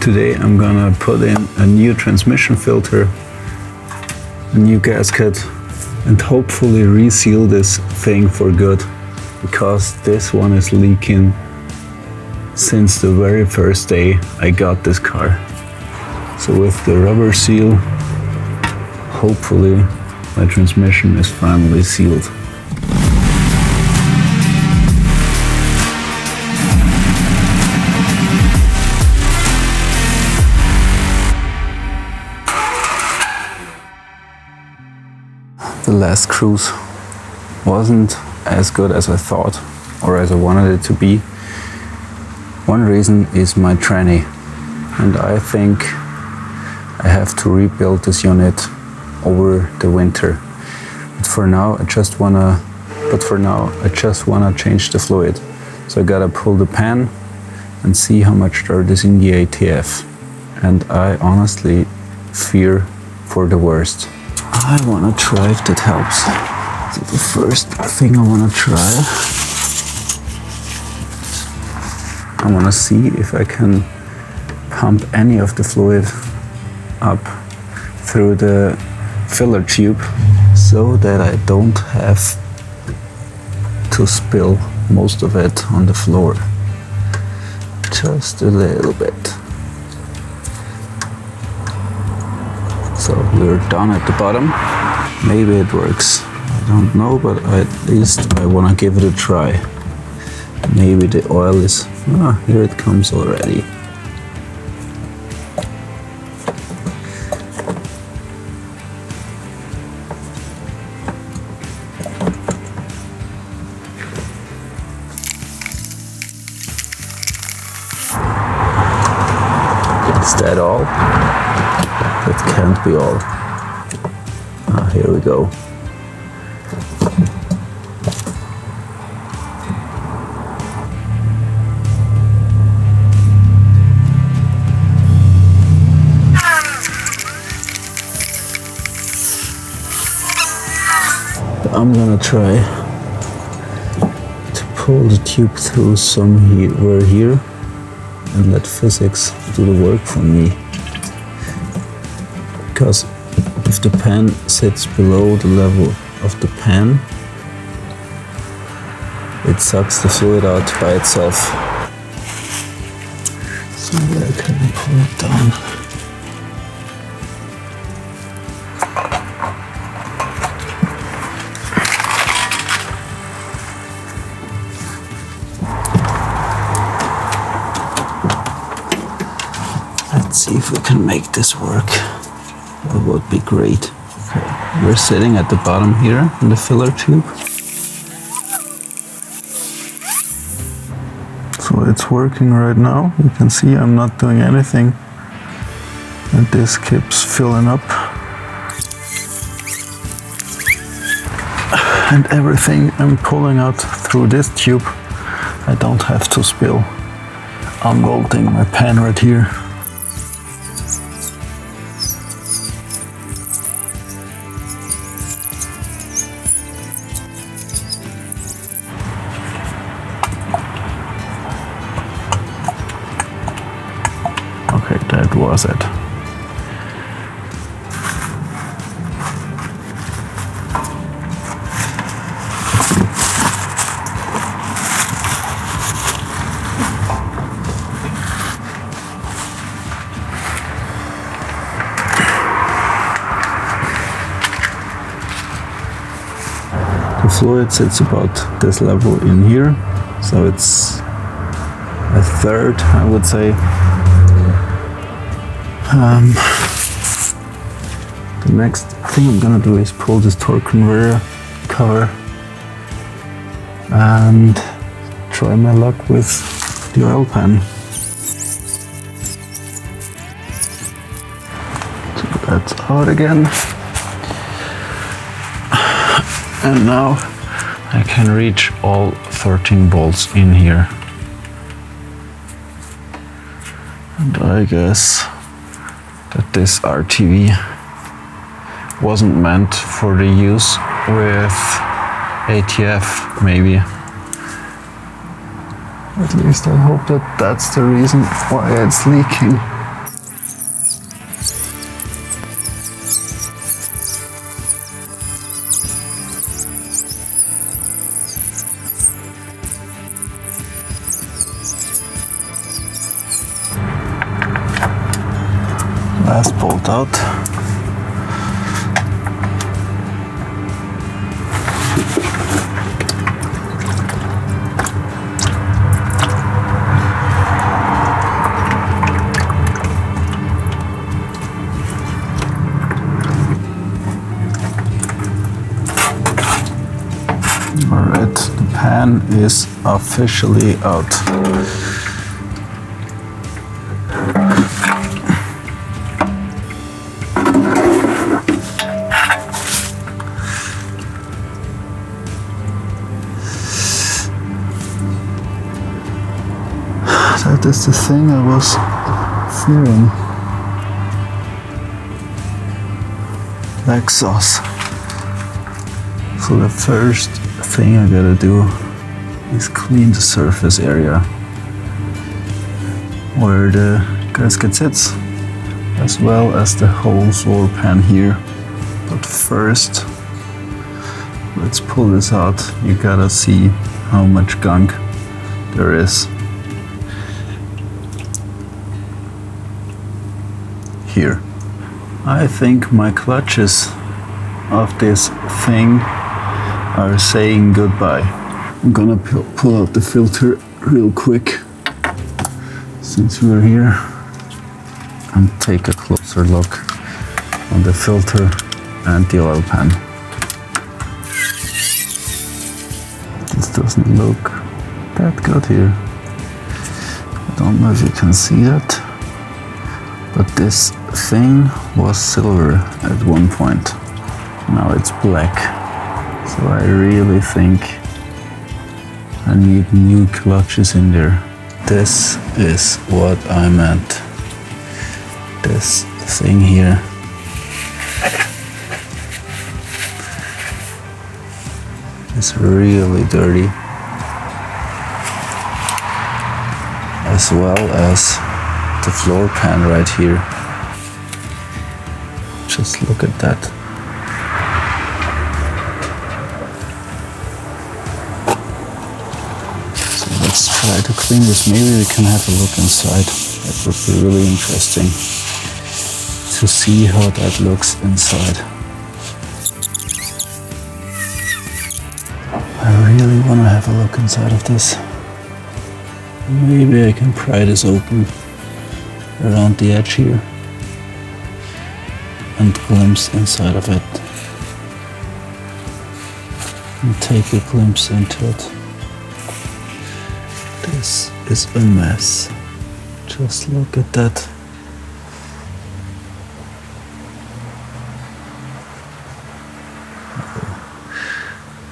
Today I'm gonna put in a new transmission filter, a new gasket, and hopefully reseal this thing for good, because this one is leaking since the very first day I got this car. So with the rubber seal, hopefully my transmission is finally sealed. The last cruise wasn't as good as I thought or as I wanted it to be. One reason is my tranny, and I think I have to rebuild this unit over the winter. But for now I just wanna change the fluid. So I gotta pull the pan and see how much dirt is in the ATF. And I honestly fear for the worst. I wanna try if that helps. So the first thing I wanna try, I wanna see if I can pump any of the fluid up through the filler tube so that I don't have to spill most of it on the floor. Just a little bit. So we're done at the bottom. Maybe it works. I don't know, but at least I want to give it a try. Maybe the oil is... here it comes already. Is that all? That can't be all. Here we go. I'm gonna try to pull the tube through somewhere here and let physics do the work for me. Because if the pan sits below the level of the pan, it sucks the fluid out by itself. So I can pull it down. Let's see if we can make this work. That would be great. Okay. We're sitting at the bottom here in the filler tube. So it's working right now. You can see I'm not doing anything. And this keeps filling up. And everything I'm pulling out through this tube, I don't have to spill. I'm unbolting my pan right here. Okay, that was it. The fluid sits about this level in here, so it's a third, I would say. The next thing I'm gonna do is pull this torque converter cover and try my luck with the oil pan. So that's out again. And now I can reach all 13 bolts in here. And I guess that this RTV wasn't meant for the use with ATF, maybe. At least I hope that that's the reason why it's leaking. Last bolt out. Alright, the pan is officially out. That is the thing I was fearing. Black sauce. So the first thing I gotta do is clean the surface area where the gasket sits, as well as the whole floor pan here. But first, let's pull this out. You gotta see how much gunk there is here. I think my clutches of this thing are saying goodbye. I'm gonna pull out the filter real quick since we're here and take a closer look on the filter and the oil pan. This doesn't look that good here. I don't know if you can see that, but this thing was silver at one point. Now it's black. So I really think I need new clutches in there. This is what I meant. This thing here. It's really dirty. As well as the floor pan right here. Just look at that. So let's try to clean this. Maybe we can have a look inside. That would be really interesting to see how that looks inside. I really want to have a look inside of this. Maybe I can pry this open around the edge here and glimpse inside of it and take a glimpse into it. This is a mess. Just look at that.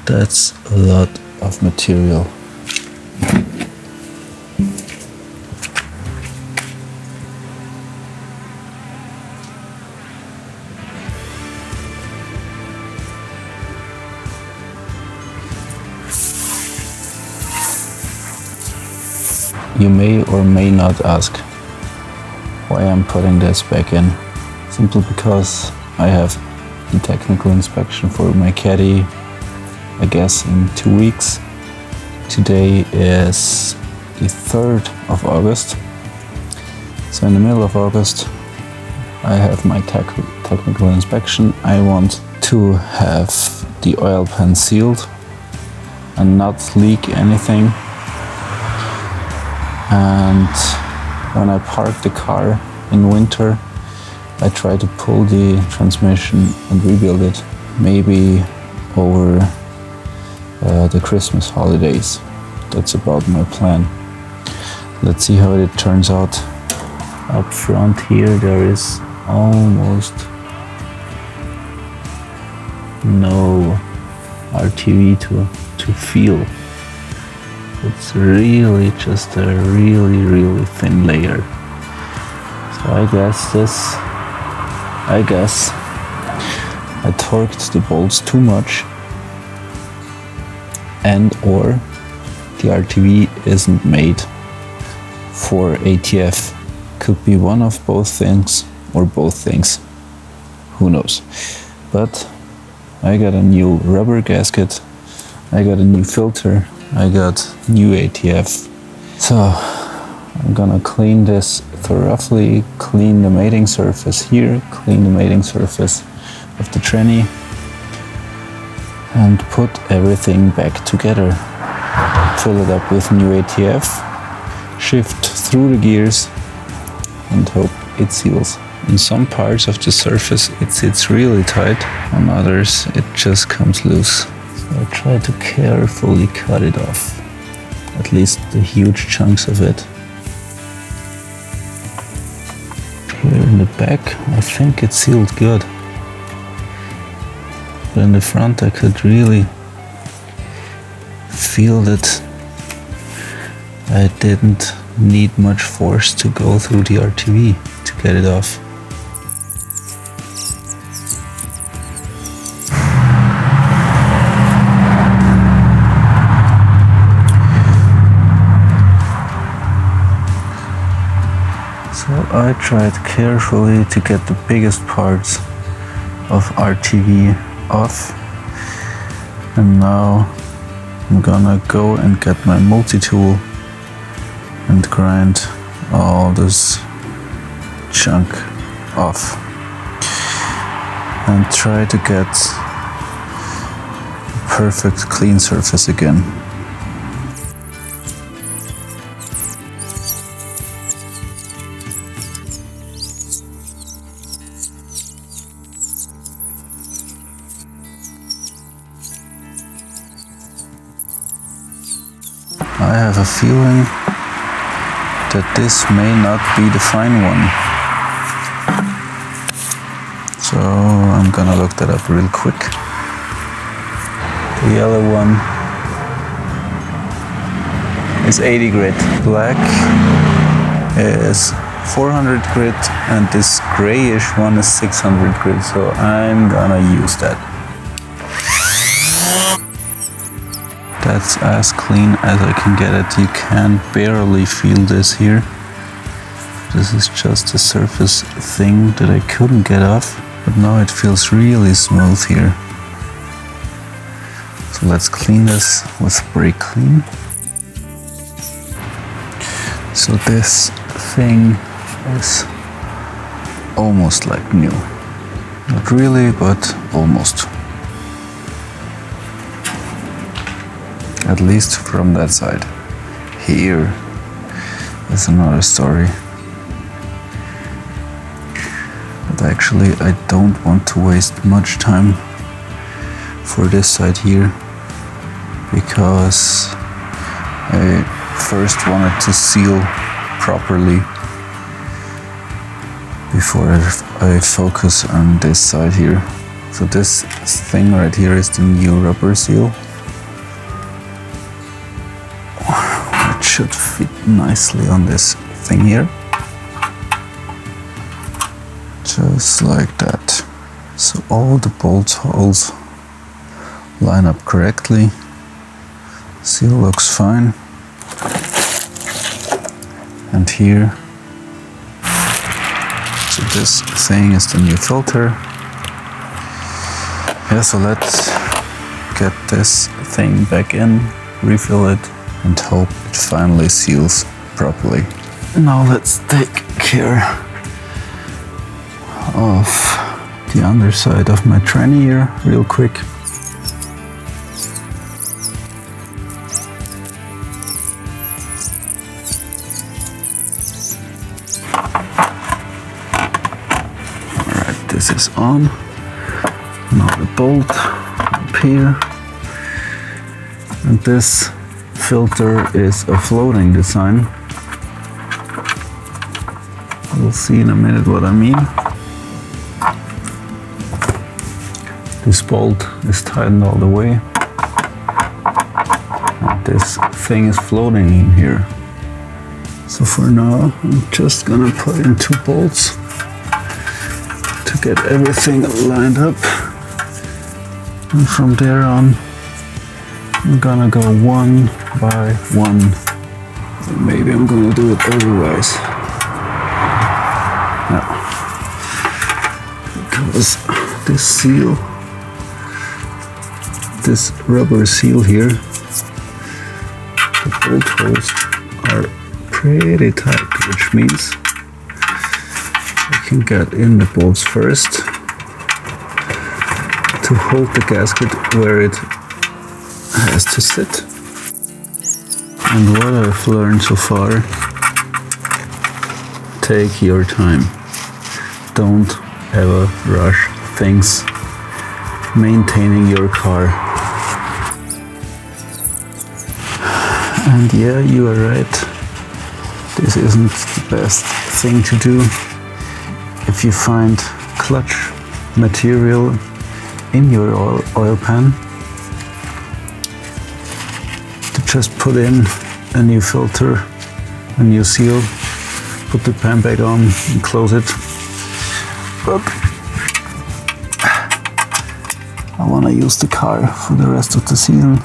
That's a lot of material. You may or may not ask why I'm putting this back in. Simply because I have the technical inspection for my Caddy, I guess in 2 weeks. Today is the 3rd of August. So in the middle of August, I have my technical inspection. I want to have the oil pan sealed and not leak anything. And when I park the car in winter, I try to pull the transmission and rebuild it, maybe over the Christmas holidays. That's about my plan. Let's see how it turns out. Up front here there is almost no RTV to feel. It's really just a really thin layer. So I guess I torqued the bolts too much, and or the RTV isn't made for ATF. Could be one of both things or both things. Who knows? But I got a new rubber gasket, I got a new filter, I got new ATF. So I'm gonna clean this to roughly clean the mating surface here, clean the mating surface of the tranny, and put everything back together. Fill it up with new ATF, shift through the gears, and hope it seals. In some parts of the surface it sits really tight, on others it just comes loose. So I try to carefully cut it off, at least the huge chunks of it. Here in the back I think it sealed good, but in the front I could really feel that I didn't need much force to go through the RTV to get it off. So I tried carefully to get the biggest parts of RTV off, and now I'm gonna go and get my multi-tool and grind all this chunk off and try to get a perfect clean surface again. I have a feeling that this may not be the fine one. So I'm gonna look that up real quick. The yellow one is 80 grit. Black is 400 grit, and this grayish one is 600 grit. So I'm gonna use that. That's as clean as I can get it. You can barely feel this here. This is just a surface thing that I couldn't get off, but now it feels really smooth here. So let's clean this with brake clean. So this thing is almost like new. Not really, but almost. At least from that side. Here is another story. But actually I don't want to waste much time for this side here, because I first wanted to seal properly before I focus on this side here. So this thing right here is the new rubber seal. It should fit nicely on this thing here. Just like that. So all the bolt holes line up correctly. Seal looks fine. And here, so this thing is the new filter. Yeah, so let's get this thing back in, refill it, and hope it finally seals properly. Now let's take care of the underside of my tranny here real quick. Alright, this is on. Now the bolt up here. And this filter is a floating design. We'll see in a minute what I mean. This bolt is tightened all the way. And this thing is floating in here. So for now, I'm just gonna put in 2 bolts to get everything lined up. And from there on, I'm gonna go one by one. Maybe I'm gonna do it otherwise. No. Because this seal, this rubber seal here, the bolt holes are pretty tight, which means can get in the bolts first to hold the gasket where it has to sit. And what I've learned so far, take your time. Don't ever rush things maintaining your car. And yeah, you are right. This isn't the best thing to do. If you find clutch material in your oil pan, to just put in a new filter, a new seal, put the pan back on and close it. But I want to use the car for the rest of the season,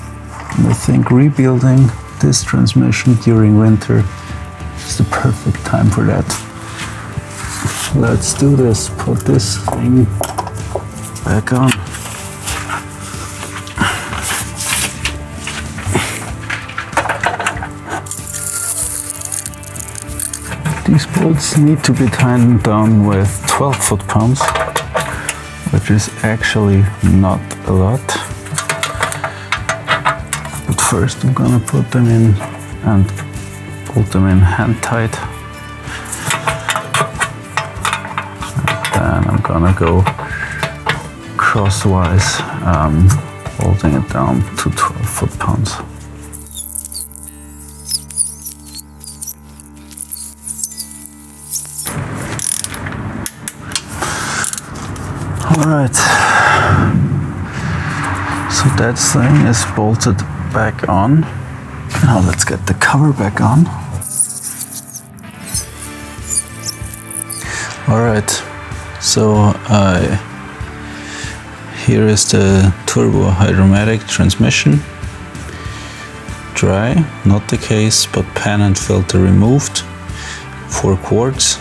and I think rebuilding this transmission during winter is the perfect time for that. Let's do this. Put this thing back on. These bolts need to be tightened down with 12 foot-pounds, which is actually not a lot. But first I'm gonna put them in and bolt them in hand tight. And then I'm gonna go crosswise, bolting it down to 12 foot-pounds. Alright, so that thing is bolted back on. Now let's get the cover back on. Alright, so here is the turbo hydromatic transmission. Dry, not the case, but pan and filter removed. 4 quarts,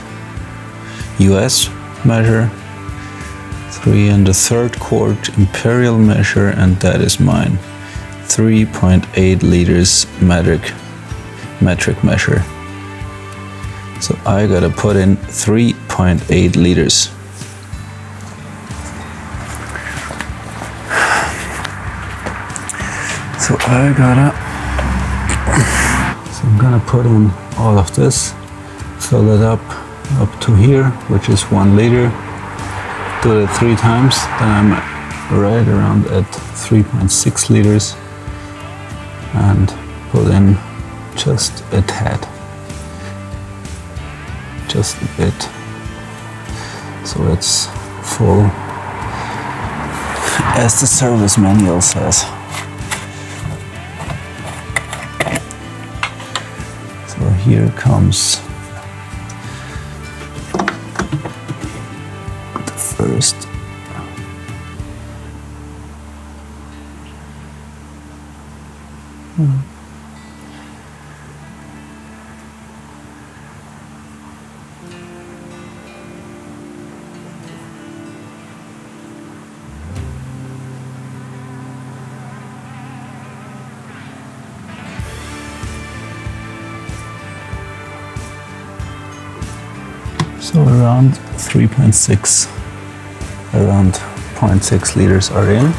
US measure. 3 1/3 quart imperial measure, and that is mine. 3.8 liters metric measure. So I gotta put in 3.8 liters. So I'm gonna put in all of this, fill it up to here, which is 1 liter. Do it 3 times, then I'm right around at 3.6 liters, and put in just a tad, just a bit, so it's full, as the service manual says. So here comes first. So around 3.6. Around 0.6 liters are in.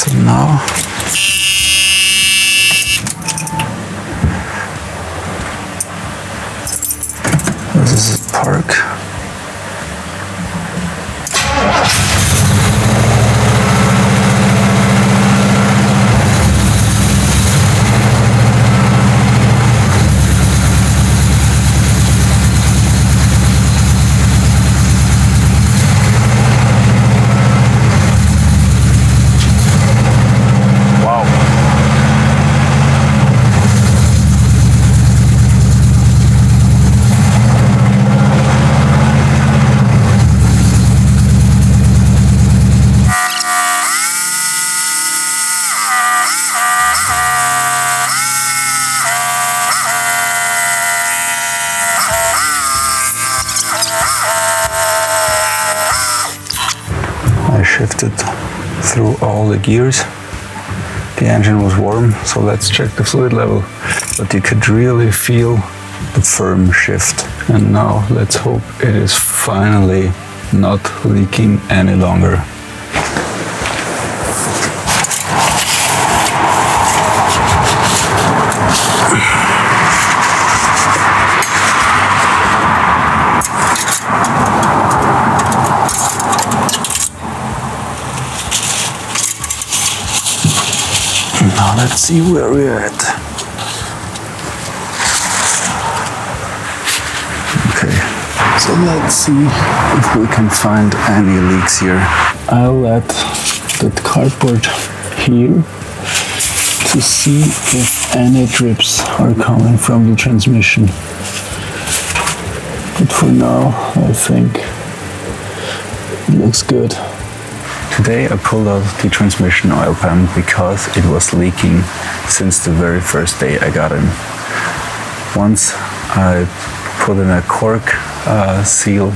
So now this is a park. shifted through all the gears. The engine was warm, so let's check the fluid level. But you could really feel the firm shift. And now let's hope it is finally not leaking any longer. Now let's see where we're at. Okay, so let's see if we can find any leaks here. I'll let the cardboard here to see if any drips are coming from the transmission. But for now, I think it looks good. Today I pulled out the transmission oil pan because it was leaking since the very first day I got in. Once I put in a cork seal,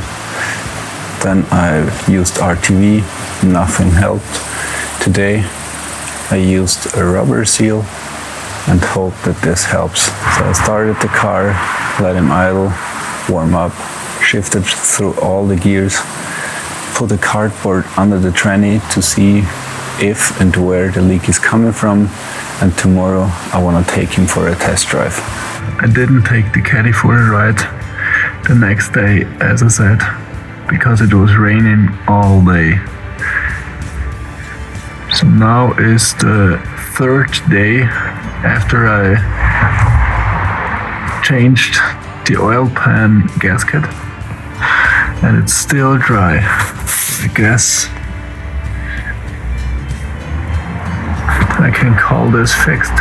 then I used RTV, nothing helped. Today I used a rubber seal and hope that this helps. So I started the car, let him idle, warm up, shifted through all the gears, put the cardboard under the tranny to see if and where the leak is coming from, and tomorrow I want to take him for a test drive. I didn't take the Caddy for a ride the next day, as I said, because it was raining all day. So now is the third day after I changed the oil pan gasket, and it's still dry. I guess I can call this fixed.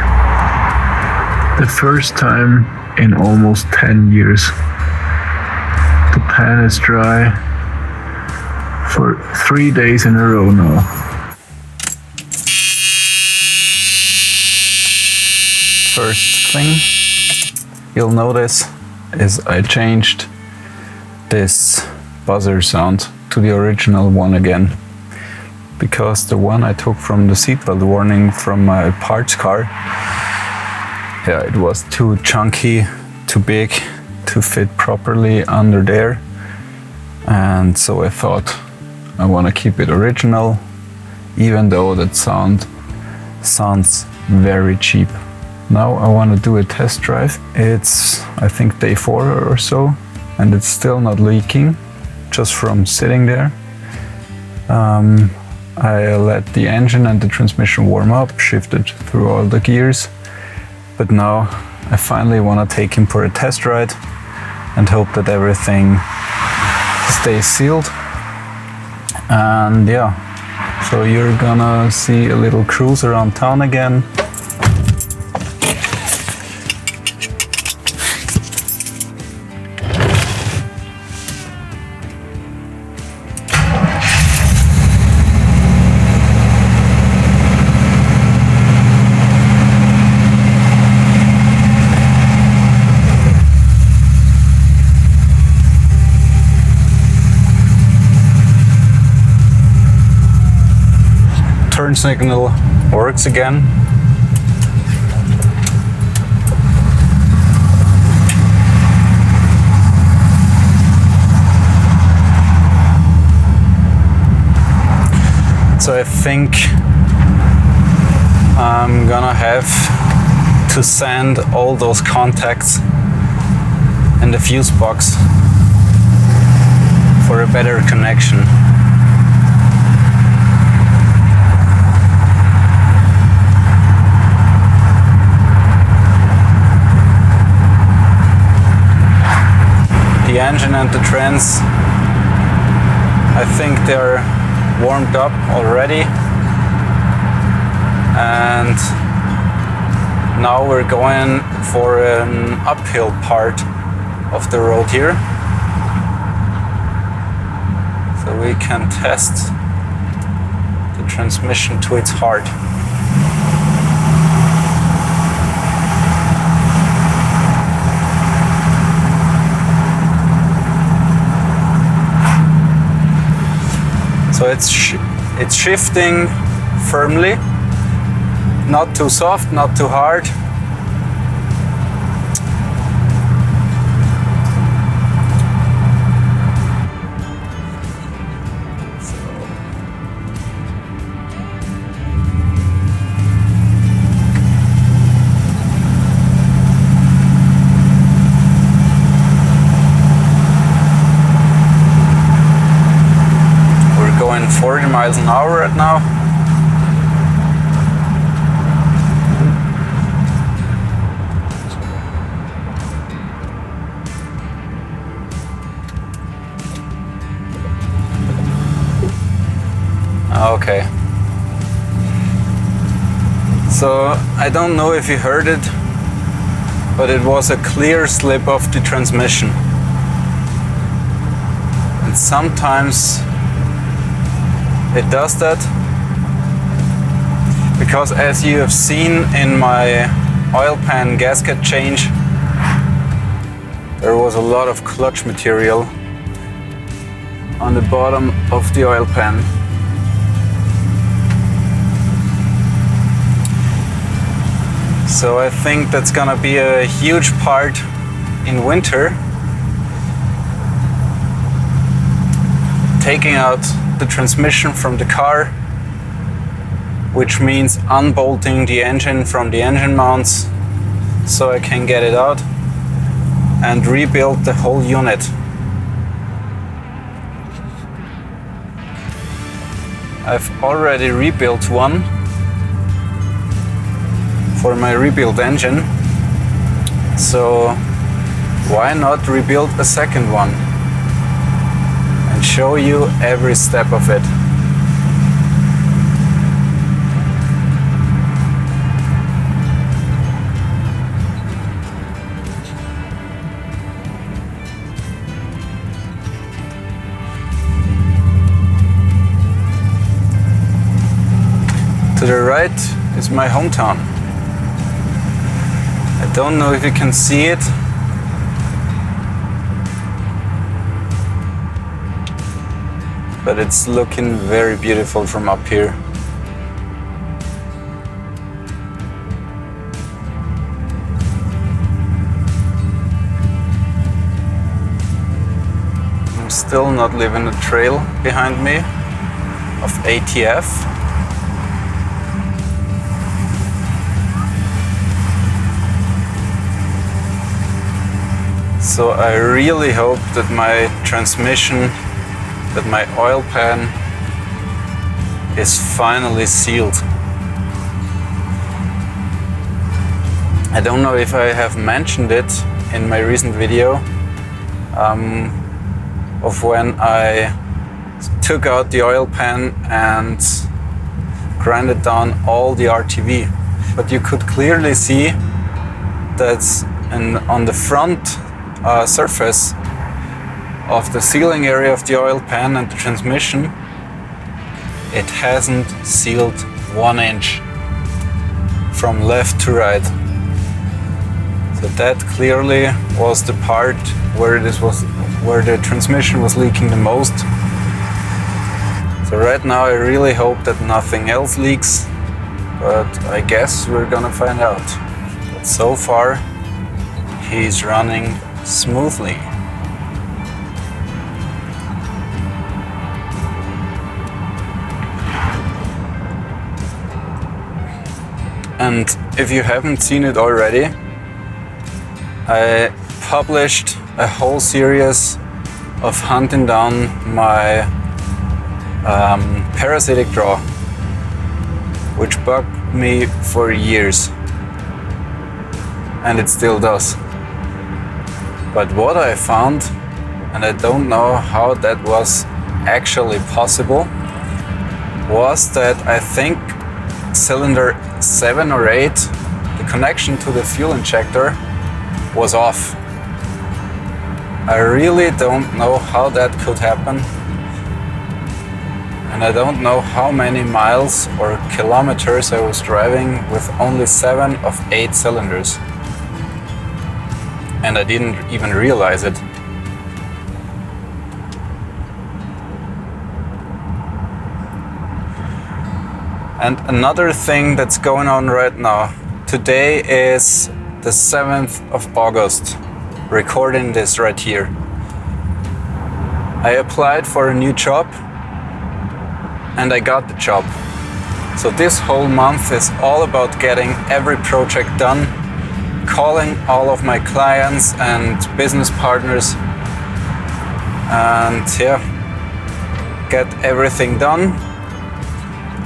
The first time in almost 10 years. The pan is dry for 3 days in a row now. First thing you'll notice is I changed this buzzer sound to the original one again, because the one I took from the seatbelt warning from my parts car, yeah, it was too chunky, too big to fit properly under there, and so I thought I want to keep it original, even though that sounds very cheap. Now I want to do a test drive. It's, I think, day 4 or so, and it's still not leaking, just from sitting there. I let the engine and the transmission warm up, shifted through all the gears, but now I finally want to take him for a test ride and hope that everything stays sealed. And yeah, so you're gonna see a little cruise around town again. Turn signal works again. So I think I'm gonna have to sand all those contacts in the fuse box for a better connection. The engine and the trans, I think they're warmed up already, and now we're going for an uphill part of the road here, so we can test the transmission to its heart. So It's shifting firmly, not too soft, not too hard. We're going 40 miles an hour right now. Okay. So I don't know if you heard it, but it was a clear slip of the transmission. And sometimes it does that because, as you have seen in my oil pan gasket change, there was a lot of clutch material on the bottom of the oil pan. So I think that's gonna be a huge part in winter, taking out the transmission from the car, which means unbolting the engine from the engine mounts so I can get it out and rebuild the whole unit. I've already rebuilt one for my rebuilt engine, so why not rebuild a second one and show you every step of it. To the right is my hometown. I don't know if you can see it, but it's looking very beautiful from up here. I'm still not leaving a trail behind me of ATF. So I really hope that my transmission, that my oil pan is finally sealed. I don't know if I have mentioned it in my recent video of when I took out the oil pan and grinded down all the RTV. But you could clearly see that on the front surface of the sealing area of the oil pan and the transmission, it hasn't sealed 1 inch from left to right. So that clearly was the part where the transmission was leaking the most. So right now I really hope that nothing else leaks, but I guess we're gonna find out. But so far he's running smoothly. And if you haven't seen it already, I published a whole series of hunting down my parasitic draw, which bugged me for years, and it still does. But what I found, and I don't know how that was actually possible, was that I think cylinder 7 or 8, the connection to the fuel injector was off. I really don't know how that could happen, and I don't know how many miles or kilometers I was driving with only 7 of 8 cylinders. And I didn't even realize it. And another thing that's going on right now. Today is the 7th of August, recording this right here. I applied for a new job and I got the job. So this whole month is all about getting every project done, calling all of my clients and business partners, and yeah, get everything done.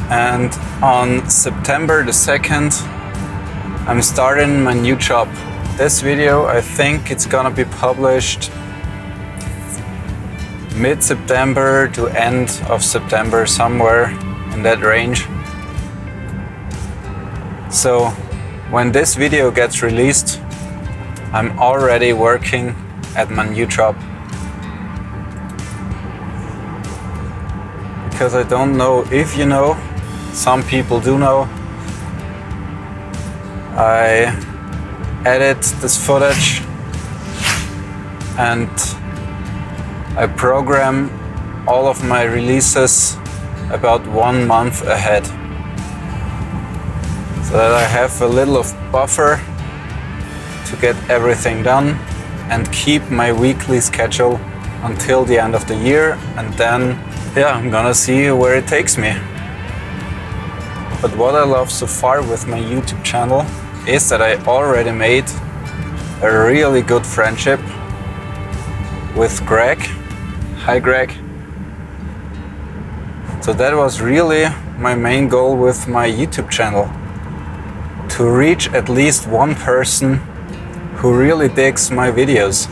And on September the 2nd, I'm starting my new job. This video, I think it's gonna be published mid-September to end of September, somewhere in that range. So when this video gets released, I'm already working at my new job. Because I don't know if you know, some people do know, I edit this footage and I program all of my releases about 1 month ahead, so that I have a little of buffer to get everything done and keep my weekly schedule until the end of the year, and then yeah, I'm gonna see where it takes me. But what I love so far with my YouTube channel is that I already made a really good friendship with Greg. Hi Greg. So that was really my main goal with my YouTube channel. To reach at least one person who really digs my videos.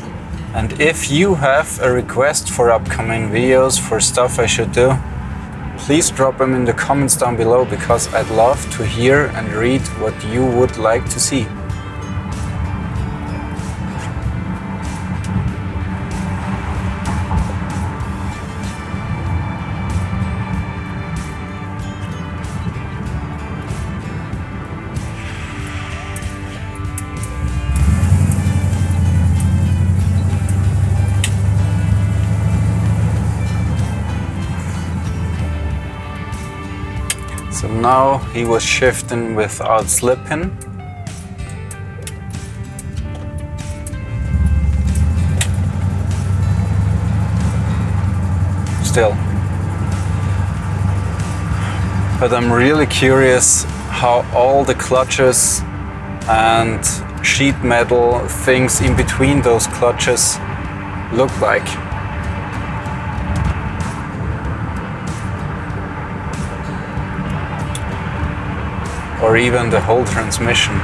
And if you have a request for upcoming videos, for stuff I should do, please drop them in the comments down below, because I'd love to hear and read what you would like to see. So now he was shifting without slipping. Still. But I'm really curious how all the clutches and sheet metal things in between those clutches look like. Or even the whole transmission.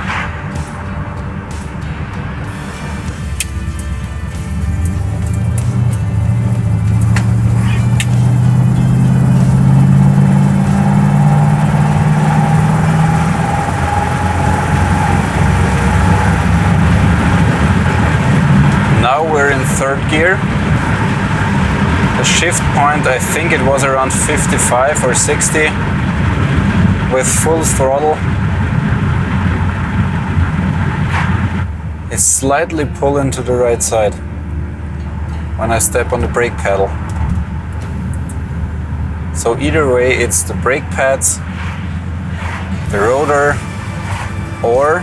Now we're in 3rd gear. The shift point, I think it was around 55 or 60. With full throttle, it's slightly pulling to the right side when I step on the brake pedal. So either way, it's the brake pads, the rotor, or,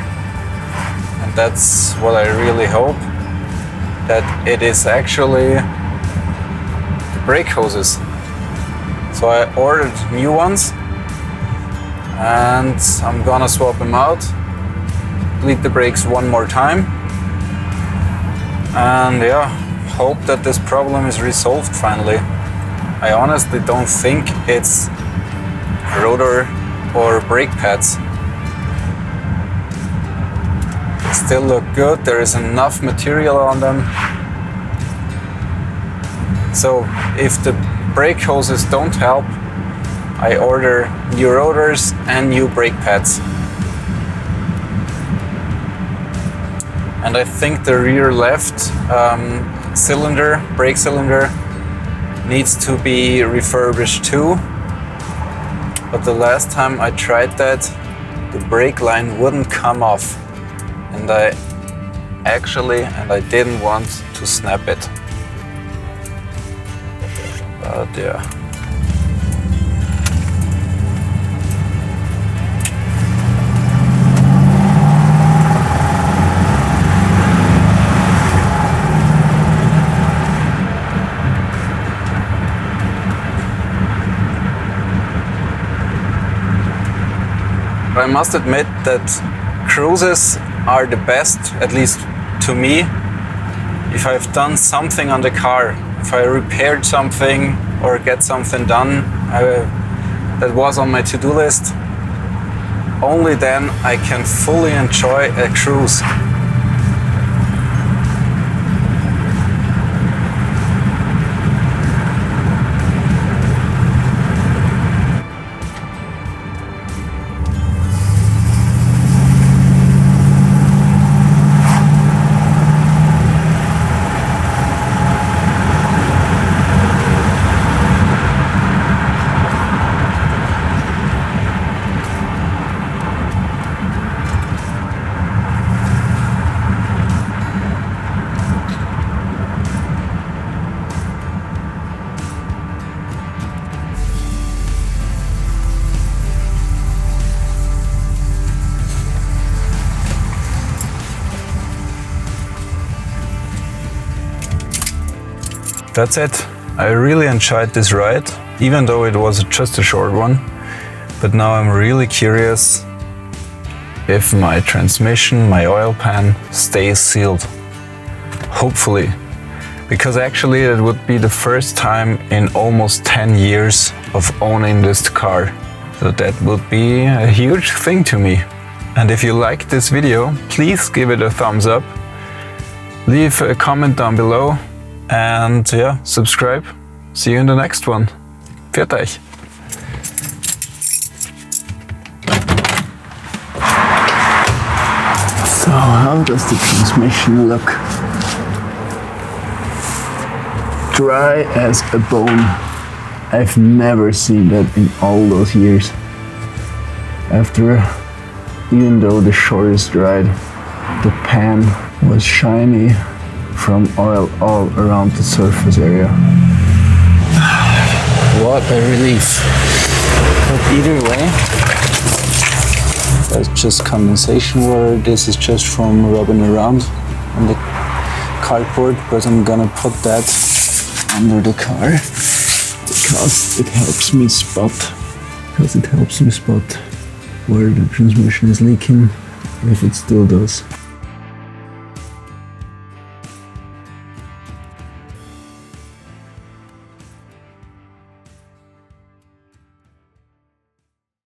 and that's what I really hope, that it is actually the brake hoses. So I ordered new ones, and I'm gonna swap them out, bleed the brakes one more time, and yeah, hope that this problem is resolved finally. I honestly don't think it's rotor or brake pads. They still look good, there is enough material on them. So if the brake hoses don't help, I order new rotors and new brake pads. And I think the rear left cylinder, brake cylinder, needs to be refurbished too. But the last time I tried that, the brake line wouldn't come off. And I didn't want to snap it. But yeah. I must admit that cruises are the best, at least to me, if I've done something on the car. If I repaired something or get something done that was on my to-do list, only then I can fully enjoy a cruise. That's it. I really enjoyed this ride, even though it was just a short one. But now I'm really curious if my transmission, my oil pan stays sealed. Hopefully. Because actually it would be the first time in almost 10 years of owning this car. So that would be a huge thing to me. And if you liked this video, please give it a thumbs up. Leave a comment down below. And yeah, subscribe. See you in the next one. Pfiat euch. So how does the transmission look? Dry as a bone. I've never seen that in all those years. Even though the shortest ride, the pan was shiny from oil all around the surface area. What a relief. But either way, that's just condensation water. This is just from rubbing around on the cardboard, but I'm gonna put that under the car because it helps me spot where the transmission is leaking, if it still does.